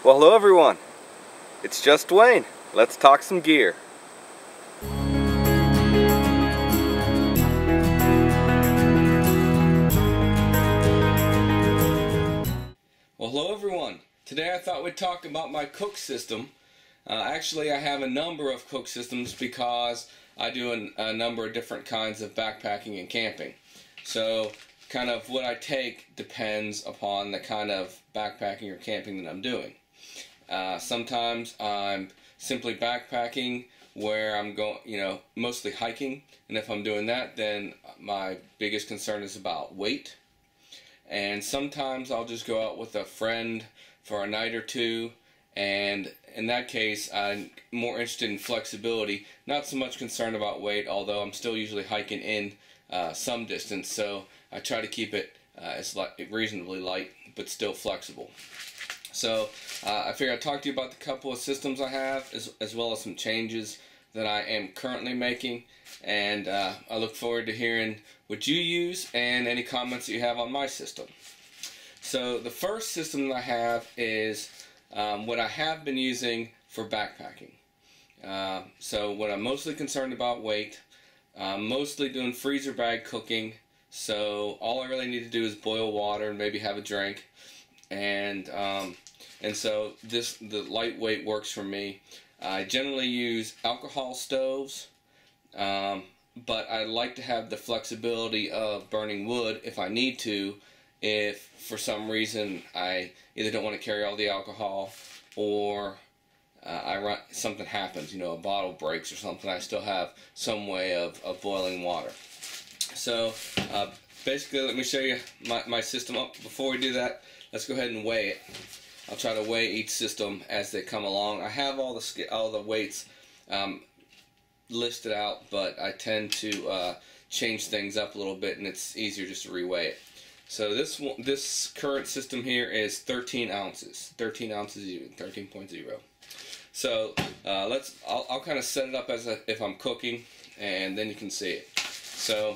Well, hello everyone. It's Just Dwayne. Let's talk some gear. Well, hello everyone. Today I thought we'd talk about my cook system. Actually, I have a number of cook systems because I do a number of different kinds of backpacking and camping. So kind of what I take depends upon the kind of backpacking or camping that I'm doing. Sometimes I'm simply backpacking where I'm going, mostly hiking, and if I'm doing that, then my biggest concern is about weight. And sometimes I'll just go out with a friend for a night or two, and in that case I'm more interested in flexibility, not so much concerned about weight, although I'm still usually hiking in some distance, so I try to keep it reasonably light but still flexible. So I figured I'd talk to you about the couple of systems I have, as well as some changes that I am currently making, and I look forward to hearing what you use and any comments that you have on my system. So the first system that I have is what I have been using for backpacking. So when I'm mostly concerned about weight, I'm mostly doing freezer bag cooking, so all I really need to do is boil water and maybe have a drink, and so the lightweight works for me. I generally use alcohol stoves, but I like to have the flexibility of burning wood if I need to, if for some reason I either don't want to carry all the alcohol, or something happens, a bottle breaks or something, I still have some way of boiling water. So basically, let me show you my system. Before we do that, let's go ahead and weigh it. I'll try to weigh each system as they come along. I have all the weights listed out, but I tend to change things up a little bit, and it's easier just to reweigh it. So this current system here is 13 ounces, 13 ounces even, 13.0. So I'll kind of set it up as if I'm cooking, and then you can see it. So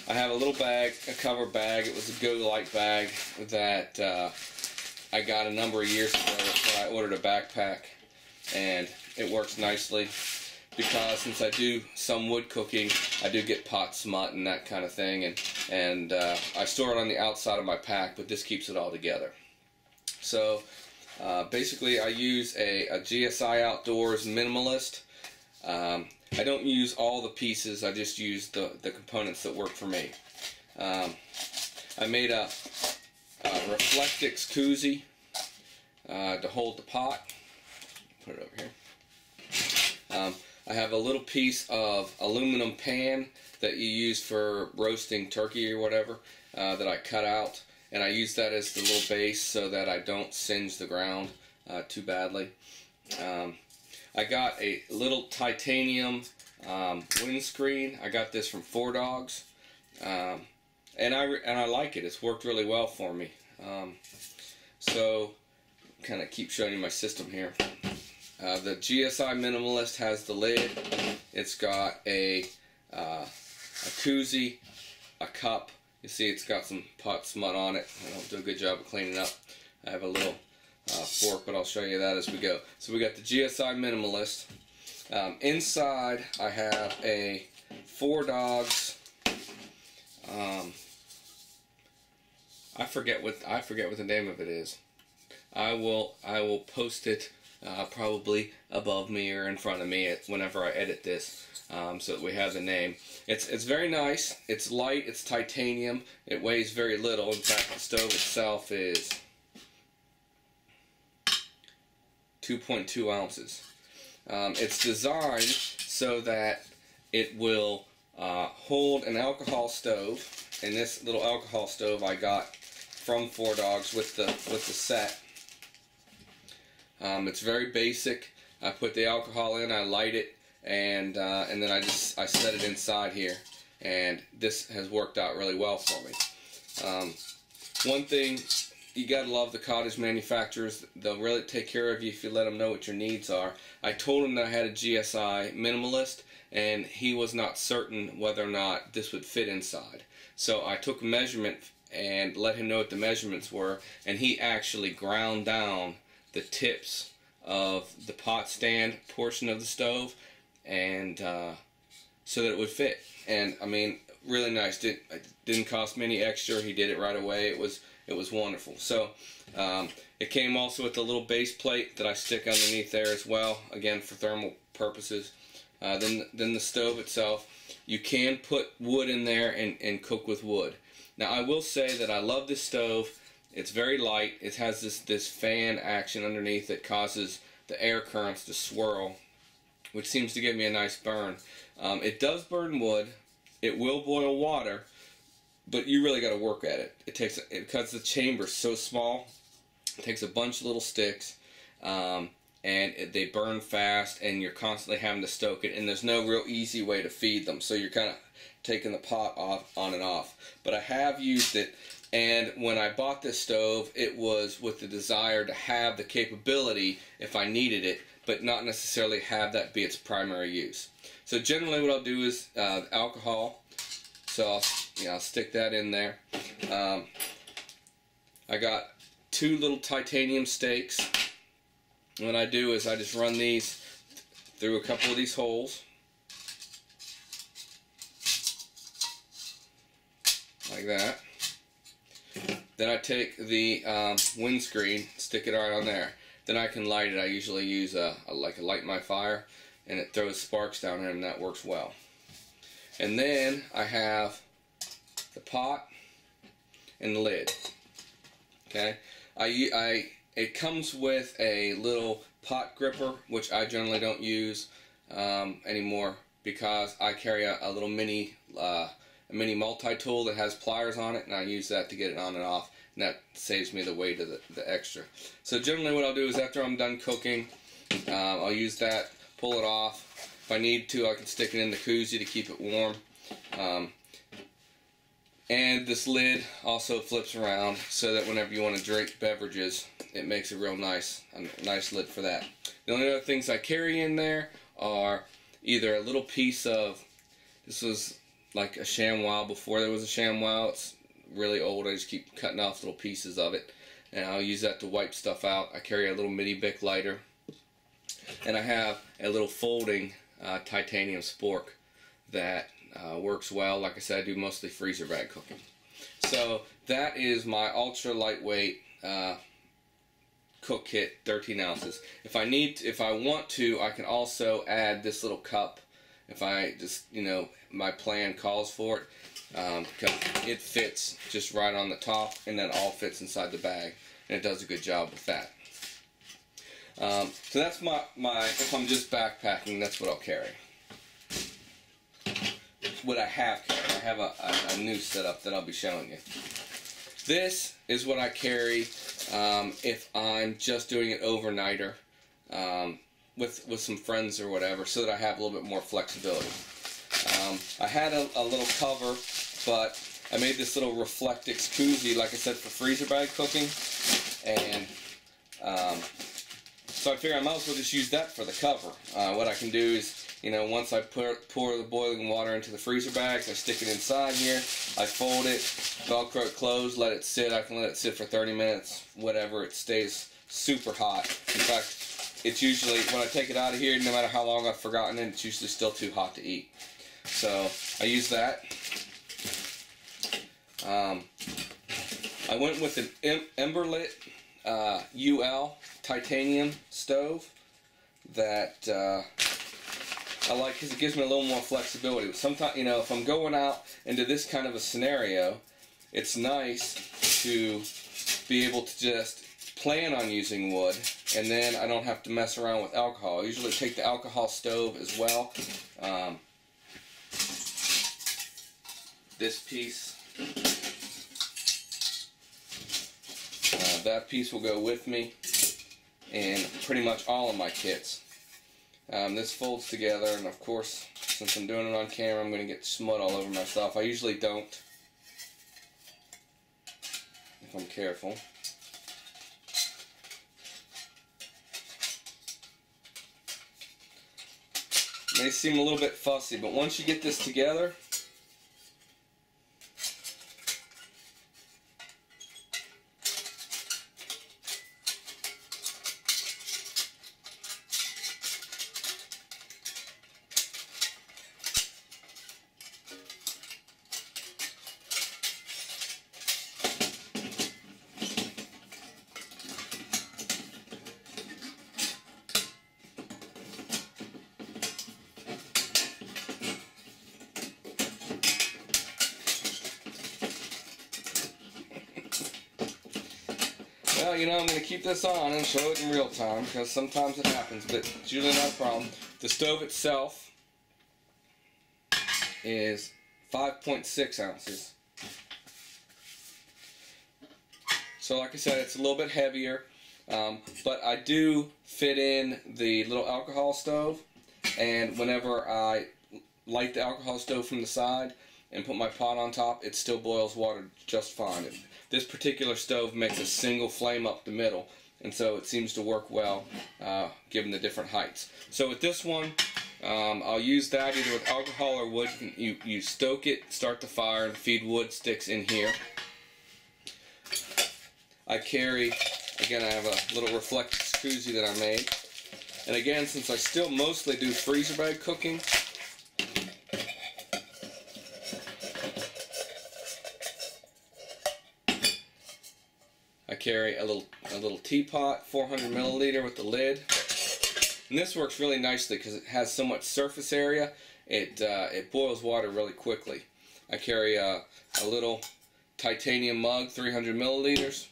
I have a little bag, a cover bag. It was a Go Light bag that I got a number of years ago when I ordered a backpack, and it works nicely because since I do some wood cooking, I do get pot smut and that kind of thing, and I store it on the outside of my pack, but this keeps it all together. So basically I use a GSI Outdoors Minimalist. I don't use all the pieces, I just use the components that work for me. I made a Reflectix koozie to hold the pot. Put it over here. I have a little piece of aluminum pan that you use for roasting turkey or whatever that I cut out, and I use that as the little base so that I don't singe the ground too badly. I got a little titanium windscreen. I got this from 4Dogs, and I like it. It's worked really well for me. So kind of keep showing you my system here. The GSI Minimalist has the lid. It's got a koozie, a cup. You see it's got some pot smut on it. I don't do a good job of cleaning up. I have a little fork, but I'll show you that as we go. So we got the GSI Minimalist. Inside I have a 4Dogs. I forget what the name of it is. I will post it probably above me or in front of me whenever I edit this, so that we have the name. It's very nice. It's light. It's titanium. It weighs very little. In fact, the stove itself is 2.2 ounces. It's designed so that it will hold an alcohol stove, and this little alcohol stove I got from 4Dogs with the set. It's very basic. I put the alcohol in, I light it, and then I set it inside here, and this has worked out really well for me. One thing, you gotta love the cottage manufacturers. They'll really take care of you if you let them know what your needs are. I told him that I had a GSI Minimalist, and he was not certain whether or not this would fit inside. So I took a measurement and let him know what the measurements were, and he actually ground down the tips of the pot stand portion of the stove, and so that it would fit. And I mean, really nice. Didn't cost me any extra. He did it right away. It was wonderful. So it came also with a little base plate that I stick underneath there as well, again for thermal purposes. Then the stove itself, you can put wood in there and cook with wood. Now I will say that I love this stove. It's very light. It has this fan action underneath that causes the air currents to swirl, which seems to give me a nice burn. It does burn wood. It will boil water, but you really got to work at it. Because the chamber's so small, it takes a bunch of little sticks, and they burn fast, and you're constantly having to stoke it, and there's no real easy way to feed them, so you're kind of taking the pot on and off. But I have used it, and when I bought this stove, it was with the desire to have the capability if I needed it, but not necessarily have that be its primary use. So generally what I'll do is alcohol, so I'll stick that in there. I got 2 little titanium stakes. What I do is I just run these through a couple of these holes, like that. Then I take the windscreen, stick it right on there. Then I can light it. I usually use like a light my fire, and it throws sparks down there, and that works well. And then I have the pot and the lid. Okay, it comes with a little pot gripper, which I generally don't use anymore because I carry a little mini multi-tool that has pliers on it, and I use that to get it on and off, and that saves me the weight of the extra. So generally what I'll do is after I'm done cooking, I'll use that, pull it off. If I need to, I can stick it in the koozie to keep it warm. And this lid also flips around so that whenever you want to drink beverages, it makes a real nice lid for that. The only other things I carry in there are either a little piece of, this was like a ShamWow before there was a ShamWow. It's really old. I just keep cutting off little pieces of it, and I'll use that to wipe stuff out. I carry a little mini Bic lighter, and I have a little folding titanium spork that works well. Like I said, I do mostly freezer bag cooking. So that is my ultra lightweight cook kit, 13 ounces. If I want to, I can also add this little cup if I just, my plan calls for it, because it fits just right on the top, and then all fits inside the bag, and it does a good job with that. So that's my if I'm just backpacking, that's what I'll carry. What I have carried. I have a new setup that I'll be showing you. This is what I carry if I'm just doing it overnighter with some friends or whatever, so that I have a little bit more flexibility. I had a little cover, but I made this little Reflectix koozie, like I said, for freezer bag cooking, and so I figure I might as well just use that for the cover. What I can do is, once I pour the boiling water into the freezer bags, I stick it inside here, I fold it, Velcro it closed, let it sit. I can let it sit for 30 minutes, whatever. It stays super hot. In fact, it's usually, when I take it out of here, no matter how long I've forgotten it, it's usually still too hot to eat. So I use that. I went with an Emberlit UL titanium stove that I like because it gives me a little more flexibility. Sometimes, if I'm going out into this kind of a scenario, it's nice to be able to just plan on using wood, and then I don't have to mess around with alcohol. I usually take the alcohol stove as well. This piece, that piece will go with me in pretty much all of my kits. This folds together, and of course, since I'm doing it on camera, I'm going to get smut all over myself. I usually don't, if I'm careful. It may seem a little bit fussy, but once you get this together, thought, you know, I'm going to keep this on and show it in real time because sometimes it happens, but it's usually not a problem. The stove itself is 5.6 ounces. So like I said, it's a little bit heavier, but I do fit in the little alcohol stove, and whenever I light the alcohol stove from the side and put my pot on top, it still boils water just fine. This particular stove makes a single flame up the middle, and so it seems to work well given the different heights. So with this one, I'll use that either with alcohol or wood. You stoke it, start the fire, and feed wood sticks in here. I carry, again, I have a little reflective koozie that I made. And again, since I still mostly do freezer bag cooking, I carry a little teapot, 400 milliliter with the lid. And this works really nicely because it has so much surface area. It boils water really quickly. I carry a little titanium mug, 300 milliliters.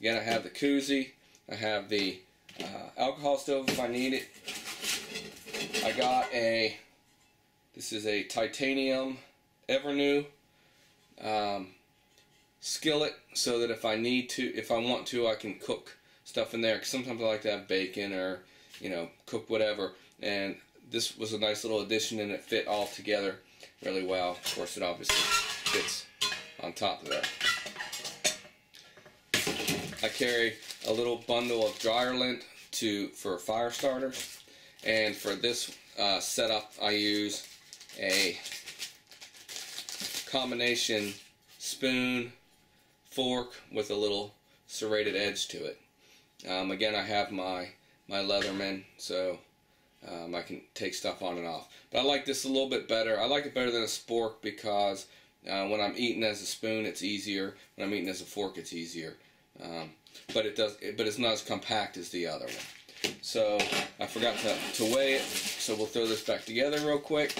Again, I have the koozie. I have the alcohol stove if I need it. I got this is a titanium Evernew skillet, so that if I want to, I can cook stuff in there. 'Cause sometimes I like to have bacon or, you know, cook whatever. And this was a nice little addition, and it fit all together really well. Of course, it obviously fits on top of that. I carry a little bundle of dryer lint for fire starters, and for this setup, I use a combination spoon, fork with a little serrated edge to it. Again, I have my Leatherman, so I can take stuff on and off. But I like this a little bit better. I like it better than a spork because when I'm eating as a spoon, it's easier. When I'm eating as a fork, it's easier. But it's not as compact as the other one. So I forgot to weigh it. So we'll throw this back together real quick.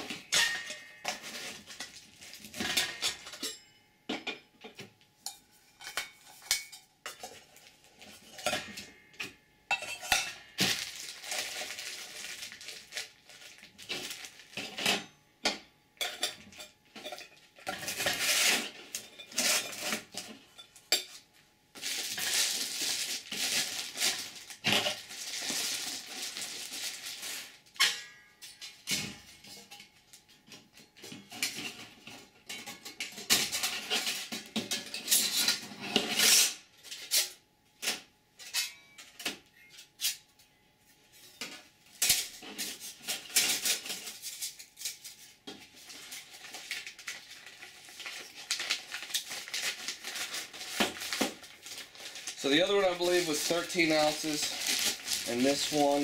So the other one, I believe, was 13 ounces, and this one,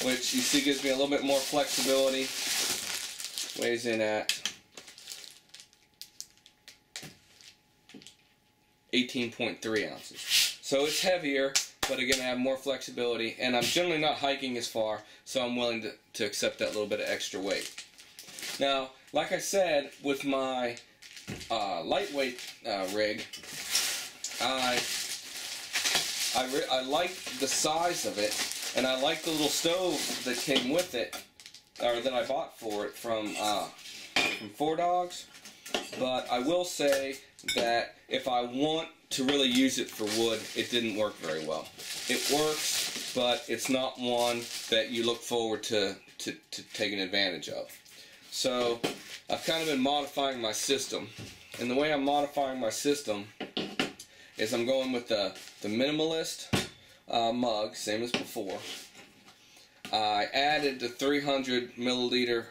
which you see gives me a little bit more flexibility, weighs in at 18.3 ounces. So it's heavier, but again, I have more flexibility, and I'm generally not hiking as far, so I'm willing to accept that little bit of extra weight. Now, like I said, with my lightweight rig, I like the size of it, and I like the little stove that came with it, or that I bought for it from 4Dogs. But I will say that if I want to really use it for wood, it didn't work very well. It works, but it's not one that you look forward to taking advantage of. So I've kind of been modifying my system, and the way I'm modifying my system is I'm going with the minimalist mug, same as before. I added the 300 milliliter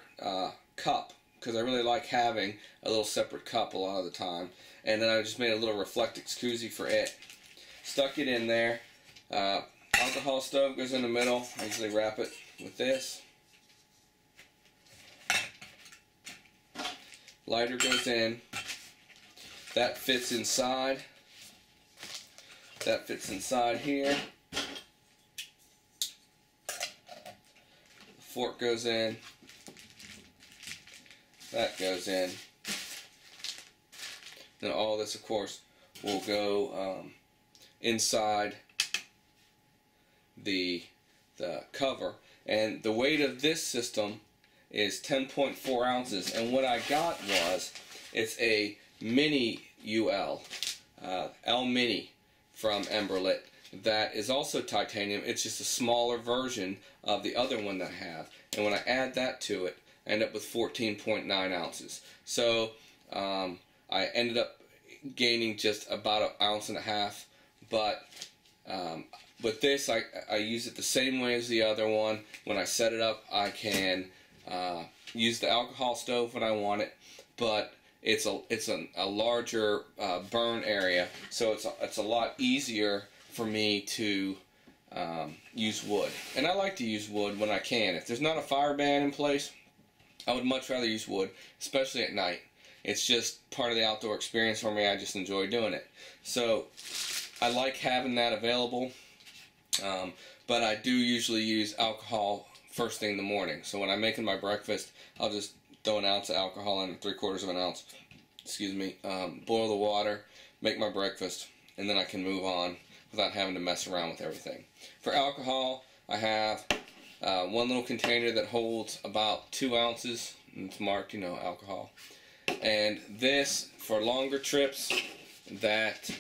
cup because I really like having a little separate cup a lot of the time. And then I just made a little reflective koozie for it. Stuck it in there. Alcohol stove goes in the middle. I usually wrap it with this. Lighter goes in. That fits inside. That fits inside here. The fork goes in. That goes in. Then all this, of course, will go inside the cover. And the weight of this system is 10.4 ounces. And what I got was, it's a mini UL, L Mini from Emberlit, that is also titanium. It's just a smaller version of the other one that I have. And when I add that to it, I end up with 14.9 ounces. So I ended up gaining just about an ounce and a half, but with this I use it the same way as the other one. When I set it up, I can use the alcohol stove when I want it, but it's a larger burn area, so it's a lot easier for me to use wood. And I like to use wood when I can. If there's not a fire ban in place, I would much rather use wood, especially at night. It's just part of the outdoor experience for me. I just enjoy doing it. So I like having that available, but I do usually use alcohol first thing in the morning. So when I'm making my breakfast, I'll just throw an ounce of alcohol in, 3/4 of an ounce, excuse me, boil the water, make my breakfast, and then I can move on without having to mess around with everything. For alcohol, I have one little container that holds about 2 ounces, and it's marked, you know, alcohol. And this, for longer trips, that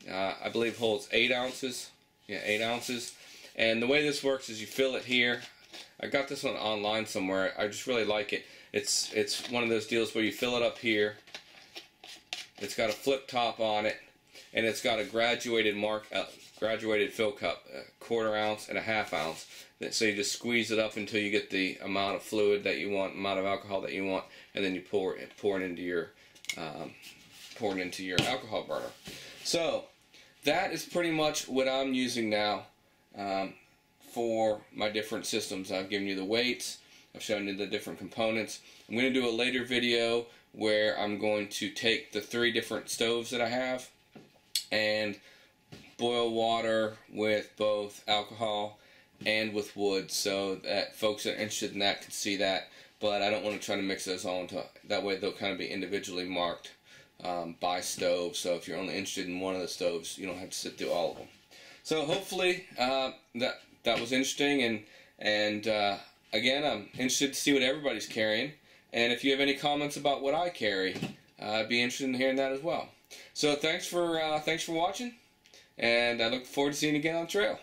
I believe holds 8 ounces. Yeah, 8 ounces. And the way this works is you fill it here. I got this one online somewhere. I just really like it. It's one of those deals where you fill it up here. It's got a flip top on it, and it's got a graduated fill cup, 1/4 ounce and a 1/2 ounce. So you just squeeze it up until you get the amount of fluid that you want, amount of alcohol that you want, and then you pour it into your alcohol burner. So that is pretty much what I'm using now for my different systems. I've given you the weights. I've shown you the different components. I'm going to do a later video where I'm going to take the 3 different stoves that I have and boil water with both alcohol and with wood, so that folks that are interested in that can see that. But I don't want to try to mix those all into, that way they'll kind of be individually marked by stove. So if you're only interested in one of the stoves, you don't have to sit through all of them. So hopefully that was interesting, and again, I'm interested to see what everybody's carrying. And if you have any comments about what I carry, I'd be interested in hearing that as well. So thanks for watching, and I look forward to seeing you again on the trail.